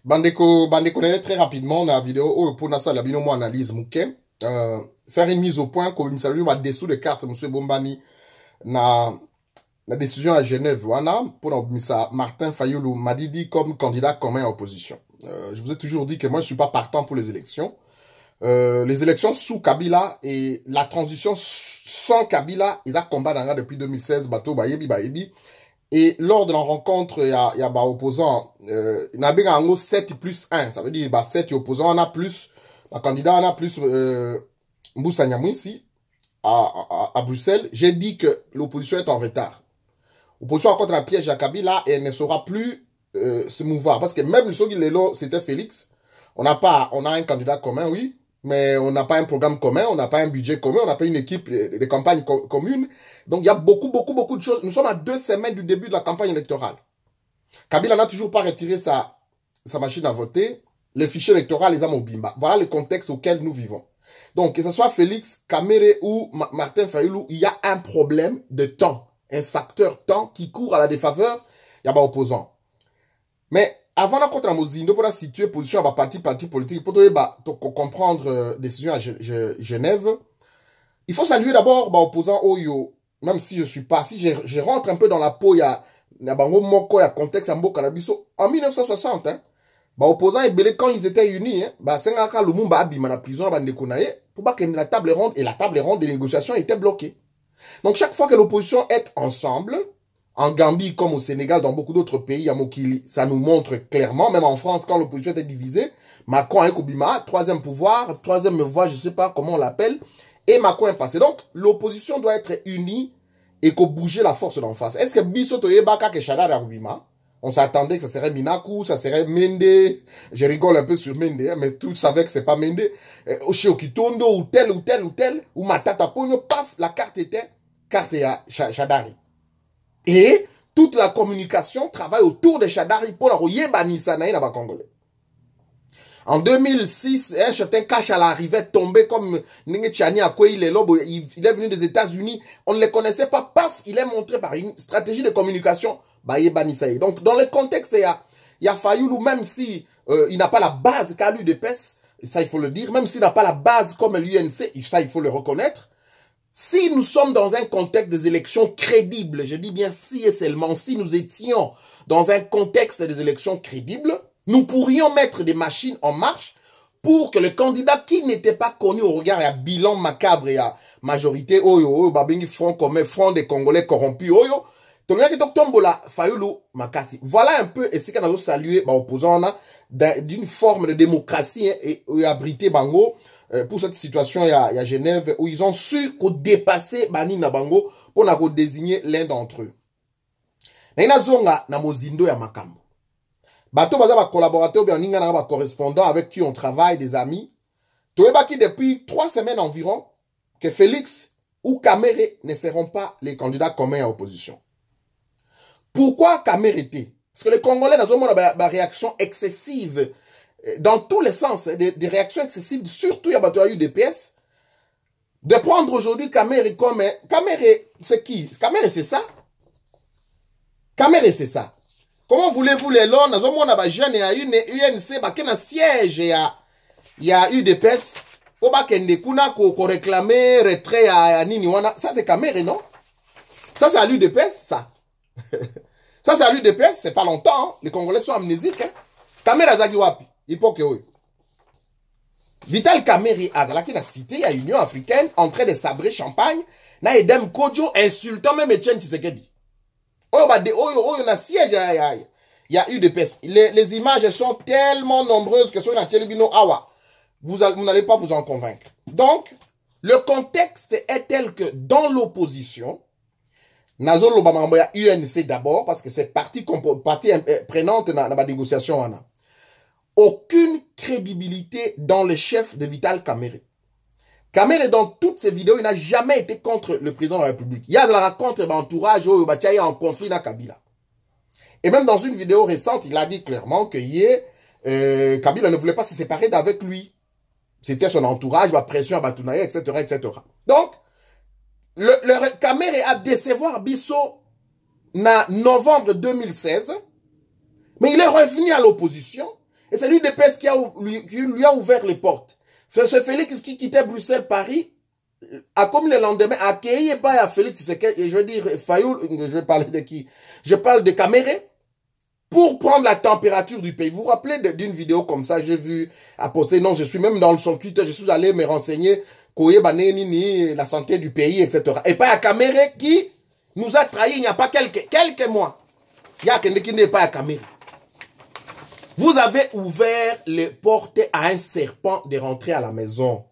Bandeko connaît très rapidement dans la vidéo pour nasa la bino mo analyse mouke faire une mise au point comme ça lui m'a dessous de carte monsieur Bombani na la décision à Genève wana pour na Martin Fayulu m'a dit comme candidat commun à opposition. Je vous ai toujours dit que moi je suis pas partant pour les élections. Les élections sous Kabila et la transition sans Kabila, ils ont combattu depuis 2016 bateau bayebi. Et lors de la rencontre, il y a bah, opposant, il y a 7 plus 1. Ça veut dire, bah, 7 opposants, on a plus, bah, candidat, on a plus, Mboussa Nyamwisi, à Bruxelles. J'ai dit que l'opposition est en retard. L'opposition a contre la piège à Kabila et elle ne saura plus, se mouvoir. Parce que même ceux qui l'élo, c'était Félix. On a un candidat commun, oui. Mais on n'a pas un programme commun, on n'a pas un budget commun, on n'a pas une équipe de campagne commune. Donc il y a beaucoup de choses. Nous sommes à 2 semaines du début de la campagne électorale. Kabila n'a toujours pas retiré sa machine à voter. Le fichier électoral les a mobimba. Voilà le contexte auquel nous vivons. Donc que ce soit Félix, Kamere ou Martin Fayulu, il y a un problème de temps. Un facteur temps qui court à la défaveur. Il y a pas opposant. Mais avant la contre la Mozindo, pour la situer position à parti politique, pour comprendre décision à Genève, il faut saluer d'abord opposant Oyo, même si je suis pas, si je rentre un peu dans la peau, il y a contexte en 1960, hein, opposant et Belé, quand ils étaient unis, hein, Sengaka Lumumba abima la prison, pour pas que la table ronde des négociations était bloquée. Donc chaque fois que l'opposition est ensemble, en Gambie comme au Sénégal, dans beaucoup d'autres pays, à Mokili, ça nous montre clairement, même en France, quand l'opposition était divisée, Macron et Koubima, troisième pouvoir, troisième voie, je sais pas comment on l'appelle, et Macron est passé. Donc, l'opposition doit être unie et qu'on bouge la force d'en face. Est-ce que Bissoto Yebaka que Chadar et Koubima, on s'attendait que ça serait Minaku, ça serait Mende, je rigole un peu sur Mende, hein, mais tout savait que c'est pas Mende, Oshio ou tel, ou Matata Pogno, paf, la carte était carte à Chadari. Et toute la communication travaille autour de Chadari pour la Royebanisa na Congolais. En 2006, un certain Kachala arrivait tombé comme Ningetiani à quoi il est venu des États-Unis. On ne le connaissait pas. Paf, il est montré par une stratégie de communication. Donc, dans le contexte, il y a Fayulu, même si il n'a pas la base qu'a l'UDPS, ça il faut le dire, même s'il n'a pas la base comme l'UNC, ça il faut le reconnaître. Si nous sommes dans un contexte des élections crédibles, je dis bien si et seulement si nous étions dans un contexte des élections crédibles, nous pourrions mettre des machines en marche pour que le candidat qui n'était pas connu au regard à bilan macabre et à majorité, front des Congolais corrompus, voilà un peu, et c'est qu'on a salué, opposant d'une forme de démocratie et abrité Bango, pour cette situation, il y a Genève, où ils ont su dépasser Bani Nabango pour désigner l'un d'entre eux. Na zonga na mozindo ya makambo. Bato baza ba collaborateur bien ninga na ba correspondant avec qui on travaille, des amis. Toyebaki depuis 3 semaines environ que Félix ou Kamere ne seront pas les candidats communs à opposition. Pourquoi Kamere était? Parce que les Congolais dans une réaction excessive dans tous les sens, des réactions excessives, surtout il y a eu des pièces. De prendre aujourd'hui Kamere comme... Kamere, c'est qui? Kamere, c'est ça? Kamere, c'est ça. Comment voulez-vous les lots? Nous avons jeune et une UNC, qui a un siège et il y a eu des pièces. Pour qu'on réclamer retrait à Niniwana. Ça, c'est Kamere, non? Ça, c'est à l'UDPS, ça. Ça, c'est à l'UDPS, c'est pas longtemps. Hein. Les Congolais sont amnésiques. Hein. Kamere Zagiwapi. Vital Kamere Azalaki na cité à Union africaine en train de sabrer champagne na Edem Kodjo insultant même Etienne Tshisekedi. Na siège il y a eu des pestes. Les images sont tellement nombreuses que sur la télévision awa vous n'allez pas vous en convaincre. Donc le contexte est tel que dans l'opposition Nazolo Bamamboya UNC d'abord parce que c'est partie prenante dans la négociation aucune crédibilité dans le chef de Vital Kamere. Kamere, dans toutes ses vidéos, il n'a jamais été contre le président de la République. Il y a de la contre l'entourage, il y a en conflit dans Kabila. Et même dans une vidéo récente, il a dit clairement que Kabila ne voulait pas se séparer d'avec lui. C'était son entourage, la pression à Batounaye, etc., etc. Donc, le Kamere a décevoir Bisso en novembre 2016, mais il est revenu à l'opposition. Et c'est l'UDPS qui lui a ouvert les portes. Ce Félix qui quittait Bruxelles, Paris, a comme le lendemain, accueilli par Félix Tshisekedi, et je veux dire, Fayoul, je vais parler de qui? Je parle de Caméré, pour prendre la température du pays. Vous vous rappelez d'une vidéo comme ça, j'ai vu à poster, non, je suis même dans son Twitter, je suis allé me renseigner, la santé du pays, etc. Et pas à Caméré qui nous a trahis il n'y a pas quelques mois. Il y a quelqu'un qui n'est pas à Caméré. Vous avez ouvert les portes à un serpent de rentrer à la maison.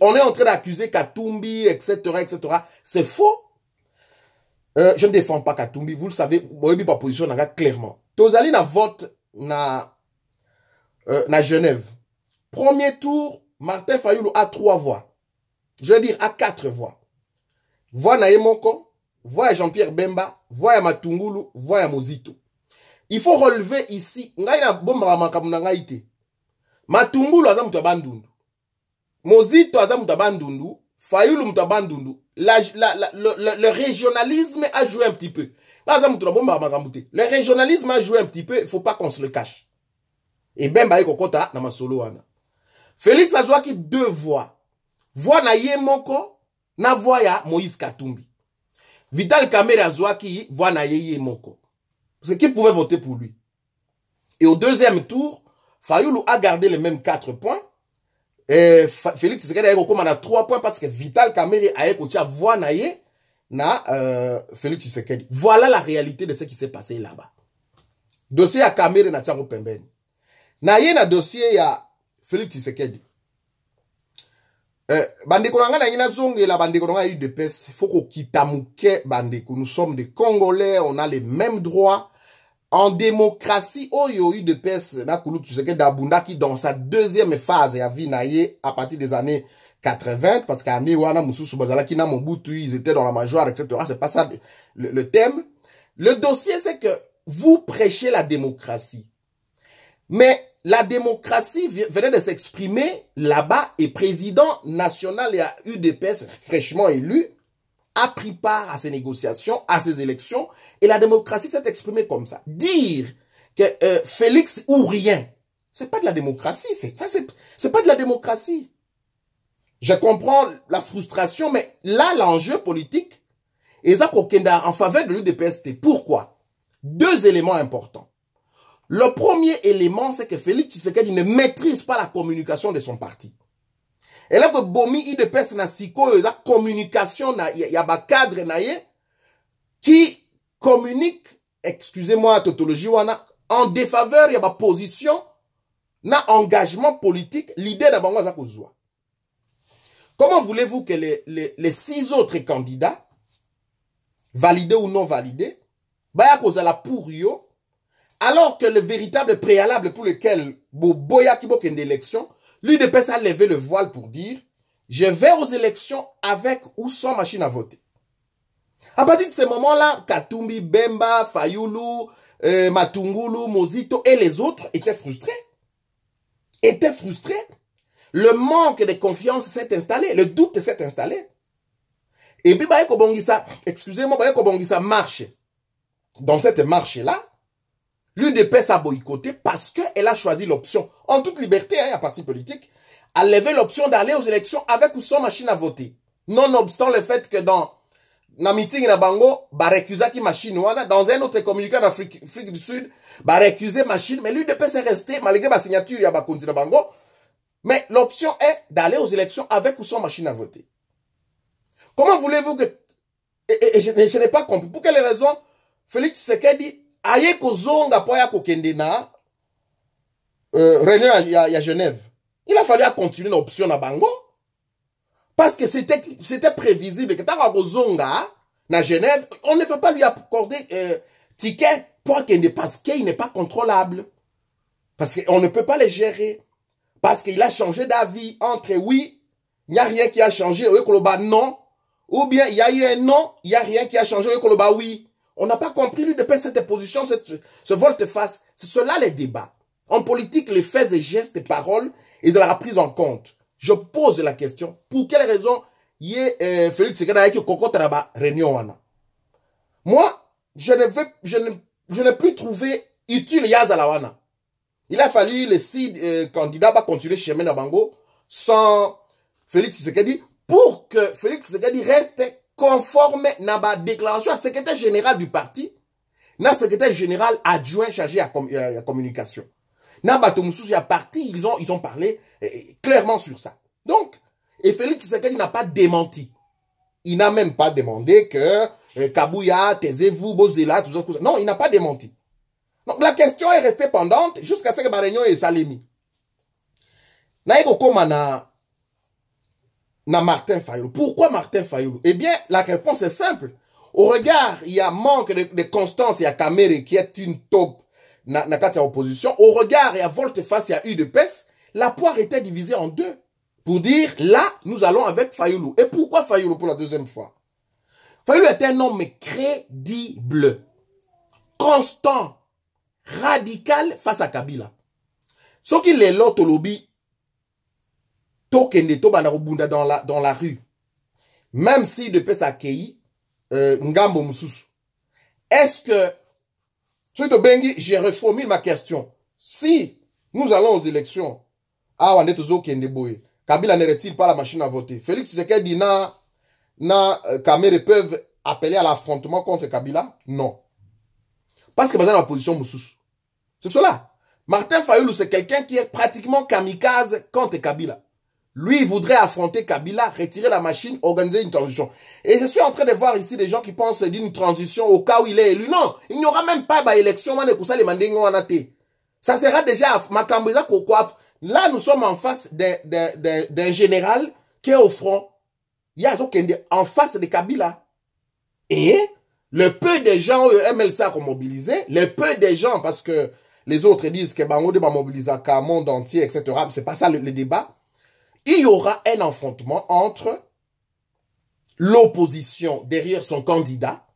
On est en train d'accuser Katumbi, etc., etc. C'est faux. Je ne défends pas Katumbi. Vous le savez, moi, ma position clairement. Tozali na vote na Genève. Premier tour, Martin Fayoulou a 3 voix. Je veux dire, à 4 voix. Voix na Yemoko, voix à Jean-Pierre Bemba, voix à Matungulu, voix à Mozito. Il faut relever ici. Matungulu aza mutu bandundu. Mozito aza mutu bandundu. Fayoulou mutu bandundu. Le régionalisme a joué un petit peu. Le régionalisme a joué un petit peu. Il ne faut pas qu'on se le cache. Et Bemba Ekokota na masolo wana. Félix Azouaki 2 voix. Voix na Yemoko, na voix ya Moïse Katumbi. Vital Kamerhe Azouaki, voix na Yemoko. Ce qui pouvait voter pour lui. Et au deuxième tour, Fayoulou a gardé les mêmes 4 points. Et Félix Tshisekedi a 3 points parce que Vital Kamerhe a écouté voix na Félix Tshisekedi. Voilà la réalité de ce qui s'est passé là-bas. Dossier à Kamerhe na Tsango Pembeni. Na dossier à Félix Tshisekedi. Bandeko nanga na ngina zonge la bandeko nanga UDPS, faut qu'on kitamuke bandeko. Nous sommes des Congolais, on a les mêmes droits. En démocratie, Oyo UDPS na Kulu Tshisekedi d'Abunda qui dans sa deuxième phase a vu naïe à partir des années 80 parce qu'à Miwana Moussou Bazala qui n'a Mobutu, ils étaient dans la majorité, etc. C'est pas ça le thème. Le dossier c'est que vous prêchez la démocratie. Mais la démocratie venait de s'exprimer là-bas et président national et à UDPS fraîchement élu a pris part à ces négociations, à ces élections et la démocratie s'est exprimée comme ça. Dire que Félix ou rien, c'est pas de la démocratie, c'est pas de la démocratie. Je comprends la frustration, mais là l'enjeu politique est en faveur de l'UDPS. Pourquoi? 2 éléments importants. Le premier élément, c'est que Félix Tshisekedi ne maîtrise pas la communication de son parti. Et là que Bomi UDPS na siko la communication na ya ba cadre na ye qui communique, excusez-moi la tautologie wana, en défaveur ya ba position na engagement politique l'idée d'abord za kozwa. Comment voulez-vous que les 6 autres candidats validés ou non validés baya kozala pour yo alors que le véritable préalable pour lequel Boya Kibokende élection, l'UDPS a levé le voile pour dire je vais aux élections avec ou sans machine à voter. À partir de ce moment-là, Katumbi, Bemba, Fayoulou, Matungulu, Mozito et les autres étaient frustrés. Le manque de confiance s'est installé, le doute s'est installé. Et puis, excusez-moi, Kobongisa marche. Dans cette marche-là, l'UDPS a boycotté parce qu'elle a choisi l'option, en toute liberté, un parti politique, a levé l'option d'aller aux élections avec ou sans machine à voter. Nonobstant le fait que dans la meeting na bango, récuser qui machine wana, dans un autre communiqué d'Afrique du Sud, récuser machine, mais l'UDPS est resté, malgré ma signature, il y a Bakonzi na bango, mais l'option est d'aller aux élections avec ou sans machine à voter. Comment voulez-vous que, et je n'ai pas compris, pour quelle raison Félix Tshisekedi aye kozonga po ya kokende na réunion à Genève. Il a fallu continuer l'option na bango parce que c'était prévisible que tant kozonga na Genève, on ne peut pas lui accorder ticket pour qu'il parce qu'il n'est pas contrôlable. Parce qu'on ne peut pas le gérer. Parce qu'il a changé d'avis entre oui, il n'y a rien qui a changé, non, ou bien il y a eu un non, il n'y a rien qui a changé, oui. On n'a pas compris lui depuis cette position, ce volte-face. C'est cela les débats. En politique, les faits et gestes et paroles, ils ont la prise en compte. Je pose la question, pour quelle raison y est Félix Tshisekedi qui cocotte là-bas, réunion wana. Moi, je ne plus trouver utile Yazalawana. Il a fallu les 6 candidats va continuer chemin de Bango sans Félix Tshisekedi pour que Félix Tshisekedi reste conforme à la déclaration à secrétaire général du parti, na secrétaire général adjoint chargé à la communication. Na Batomoussous a parti, ils ont parlé clairement sur ça. Donc, et Félix Tshisekedi n'a pas démenti. Il n'a même pas demandé que Kabouya, taisez-vous, Bozela, tout ça. Non, il n'a pas démenti. Donc la question est restée pendante jusqu'à ce que Baregno et Salemi. Naïko Komana na Martin Fayulu. Pourquoi Martin Fayulu? Eh bien, la réponse est simple. Au regard, il y a manque de constance, il y a Kamere qui est une taupe na opposition. Au regard, il y a volte-face, il y a UDPS. La poire était divisée en deux. Pour dire, là, nous allons avec Fayulu. Et pourquoi Fayulu pour la deuxième fois? Fayulu est un homme crédible, constant, radical face à Kabila. Ce qui les lots au lobby, tokende to banarobunda dans la rue, même si de pes accueilli Ngambo Moussous. Est-ce que j'ai reformulé ma question. Si nous allons aux élections, Kabila ne retire pas la machine à voter. Félix Tshisekedi Kamere peuvent appeler à l'affrontement contre Kabila? Non. Parce que dans la position Moussous. C'est cela. Martin Fayulu, c'est quelqu'un qui est pratiquement kamikaze contre Kabila. Lui, il voudrait affronter Kabila, retirer la machine, organiser une transition. Et je suis en train de voir ici des gens qui pensent d'une transition au cas où il est élu. Non, il n'y aura même pas d'élection. Ça sera déjà Makambiza Kokoaf. Là, nous sommes en face d'un général qui est au front. Il y a en face de Kabila. Et le peu de gens MLC a mobilisé, le peu de gens, parce que les autres disent que Bango va mobiliser le monde entier, etc. C'est pas ça le débat. Il y aura un affrontement entre l'opposition derrière son candidat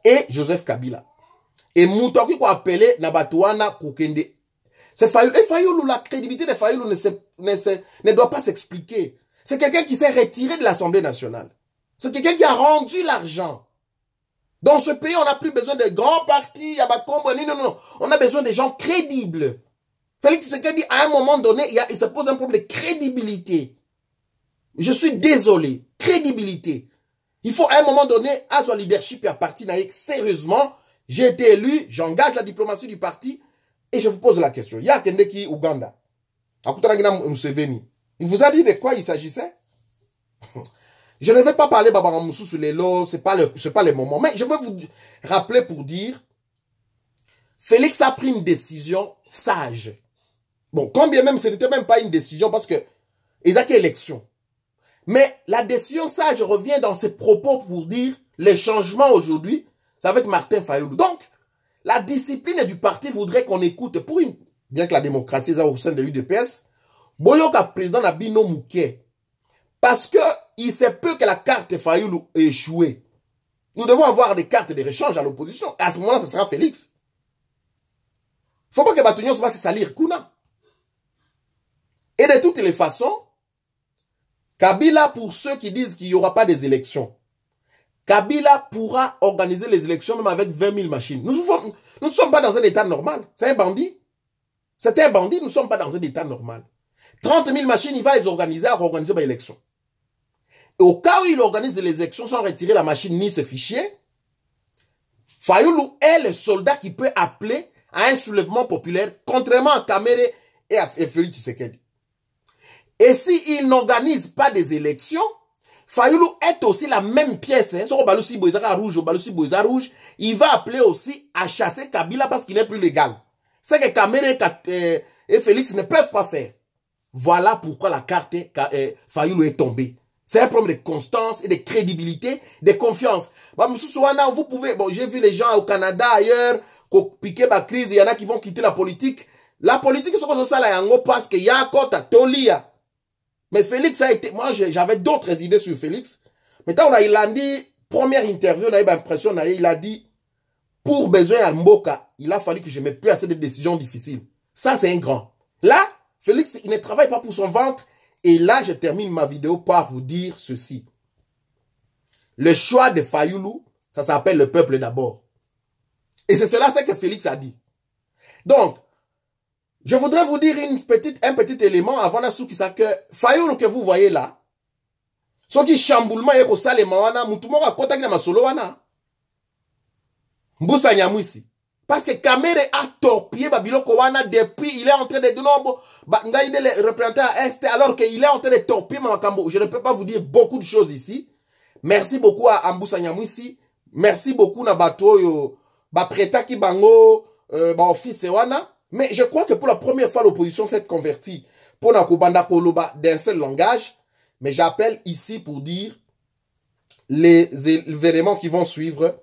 et Joseph Kabila. Et Moutoki ko appelé Nabatouana Koukende. C'est Fayulu. Et Fayulu, la crédibilité de Fayulu ne doit pas s'expliquer. C'est quelqu'un qui s'est retiré de l'Assemblée nationale. C'est quelqu'un qui a rendu l'argent. Dans ce pays, on n'a plus besoin de grands partis, non. On a besoin de gens crédibles. Félix Tshisekedi, à un moment donné, il se pose un problème de crédibilité. Je suis désolé. Crédibilité. Il faut à un moment donné, à son leadership et à parti sérieusement, j'ai été élu, j'engage la diplomatie du parti, et je vous pose la question. Il y a Kendeki Uganda. Il vous a dit de quoi il s'agissait? Je ne vais pas parler Baba Moussou sur les lots, c'est pas le moment. Mais je veux vous rappeler pour dire, Félix a pris une décision sage. Bon, quand bien même, ce n'était même pas une décision parce que, il y a élection. Mais la décision sage revient dans ses propos pour dire, les changements aujourd'hui, c'est avec Martin Fayulu. Donc, la discipline du parti voudrait qu'on écoute pour une, bien que la démocratie est au sein de l'UDPS, Boyoka président Nabino Mouké. Parce que il se peut que la carte Fayulu ait échoué. Nous devons avoir des cartes de réchange à l'opposition. Et à ce moment-là, ce sera Félix. Il ne faut pas que Batugnon se fasse salir Kuna. Et de toutes les façons, Kabila, pour ceux qui disent qu'il n'y aura pas des élections, Kabila pourra organiser les élections même avec 20 000 machines. Nous ne sommes pas dans un état normal. C'est un bandit. C'est un bandit, nous ne sommes pas dans un état normal. 30 000 machines, il va les organiser à organiser l'élection. Et au cas où il organise les élections sans retirer la machine ni ses fichiers, Fayulu est le soldat qui peut appeler à un soulèvement populaire, contrairement à Kamere et à Félix Tshisekedi. Et s'il n'organise pas des élections, Fayulu est aussi la même pièce. Hein. Il va appeler aussi à chasser Kabila parce qu'il n'est plus légal. C'est que Kamere et Félix ne peuvent pas faire. Voilà pourquoi la carte Fayulu est tombée. C'est un problème de constance et de crédibilité, de confiance. Vous pouvez, bon, j'ai vu les gens au Canada, ailleurs, qui piquent la crise, il y en a qui vont quitter la politique. La politique, c'est comme ça, parce qu'il y a encore ta tolia. Mais Félix a été, moi, j'avais d'autres idées sur Félix. Mais quand il a dit, première interview, on a eu l'impression, il a dit, pour besoin à Mboka, il a fallu que je ne mette plus assez de décisions difficiles. Ça, c'est un grand. Là, Félix, il ne travaille pas pour son ventre. Et là, je termine ma vidéo par vous dire ceci. Le choix de Fayulu, ça s'appelle le peuple d'abord. Et c'est cela ce que Félix a dit. Donc, Je voudrais vous dire un petit élément avant la souki ça que Fayoulou que vous voyez là, ce qui chamboulement est au salé wana, moutoumora kota na masolo wana. Mboussa Nyamwisi. Parce que Kamere a torpillé Babiloko wana depuis, il est en train de nombo, il est le représentant à Est, alors qu'il est en train de torpiller Makambo. Je ne peux pas vous dire beaucoup de choses ici. Merci beaucoup à Mboussa Nyamwisi. Merci beaucoup na Batoyo, Preta ki bango, office wana. Mais je crois que pour la première fois, l'opposition s'est convertie pour Nakubanda Koloba d'un seul langage. Mais j'appelle ici pour dire les événements qui vont suivre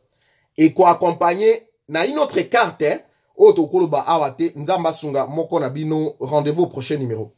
et quoi accompagner na une autre carte, Auto Koloba Awate, Nzamba Sunga, Moko Nabino, rendez-vous au prochain numéro.